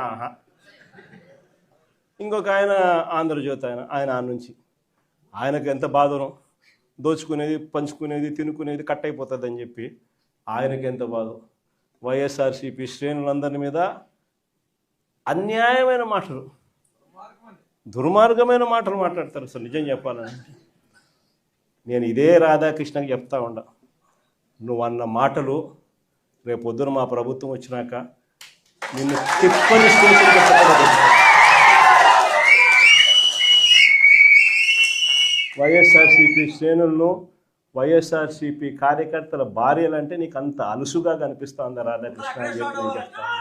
ఆహా. ఇంకొక ఆయన ఆంధ్రజ్యోతి ఆయన ఆ నుంచి ఆయనకు ఎంత బాధనో, దోచుకునేది పంచుకునేది తినుకునేది కట్ అయిపోతుంది అని చెప్పి ఆయనకి ఎంత బాధ. వైఎస్ఆర్సీపీ శ్రేణులందరి మీద అన్యాయమైన మాటలు, దుర్మార్గమైన మాటలు మాట్లాడతారు. అసలు నిజం చెప్పాలని నేను ఇదే రాధాకృష్ణకి చెప్తా ఉండా, నువ్వు అన్న మాటలు రేపొద్దున మా ప్రభుత్వం వచ్చినాక నిన్ను తిప్పని స్టేషన్ వైఎస్ఆర్సీపీ శ్రేణులను, వైఎస్ఆర్సీపీ కార్యకర్తల భార్యలంటే నీకు అంత అలుసుగా కనిపిస్తుందా రాధాకృష్ణ అని చెప్పి నేను చెప్తాను.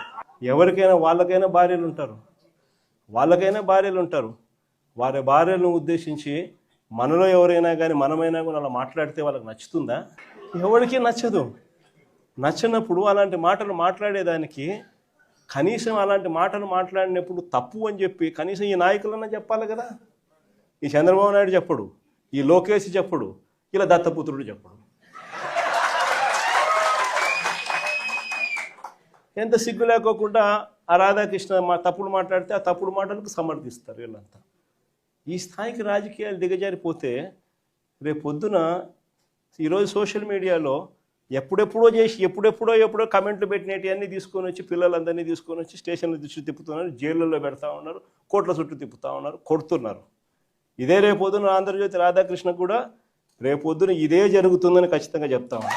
ఎవరికైనా వాళ్ళకైనా భార్యలు ఉంటారు, వారి భార్యలను ఉద్దేశించి మనలో ఎవరైనా కానీ మనమైనా కూడా అలా మాట్లాడితే వాళ్ళకి నచ్చుతుందా? ఎవరికి నచ్చదు. నచ్చినప్పుడు అలాంటి మాటలు మాట్లాడేదానికి కనీసం అలాంటి మాటలు మాట్లాడినప్పుడు తప్పు అని చెప్పి కనీసం ఈ నాయకులన్నా చెప్పాలి కదా. ఈ చంద్రబాబు నాయుడు చెప్పడు, ఈ లోకేష్ చెప్పడు, ఇలా దత్తపుత్రుడు చెప్పడు. ఎంత సిగ్గు లేకోకుండా ఆ రాధాకృష్ణ తప్పుడు మాట్లాడితే ఆ తప్పుడు మాటలకు సమర్థిస్తారు వీళ్ళంతా. ఈ స్థాయికి రాజకీయాలు దిగజారిపోతే రేపొద్దున ఈరోజు సోషల్ మీడియాలో ఎప్పుడెప్పుడో కమెంట్లు పెట్టినవి అన్నీ తీసుకొని వచ్చి పిల్లలందరినీ తీసుకొని వచ్చి స్టేషన్ల చుట్టూ తిప్పుతున్నారు, జైళ్ళల్లో పెడతా ఉన్నారు, కోట్ల చుట్టూ తిప్పుతూ ఉన్నారు, కొడుతున్నారు. ఇదే రేపొద్దున ఆంధ్రజ్యోతి రాధాకృష్ణ కూడా రేపొద్దున ఇదే జరుగుతుందని ఖచ్చితంగా చెప్తాము.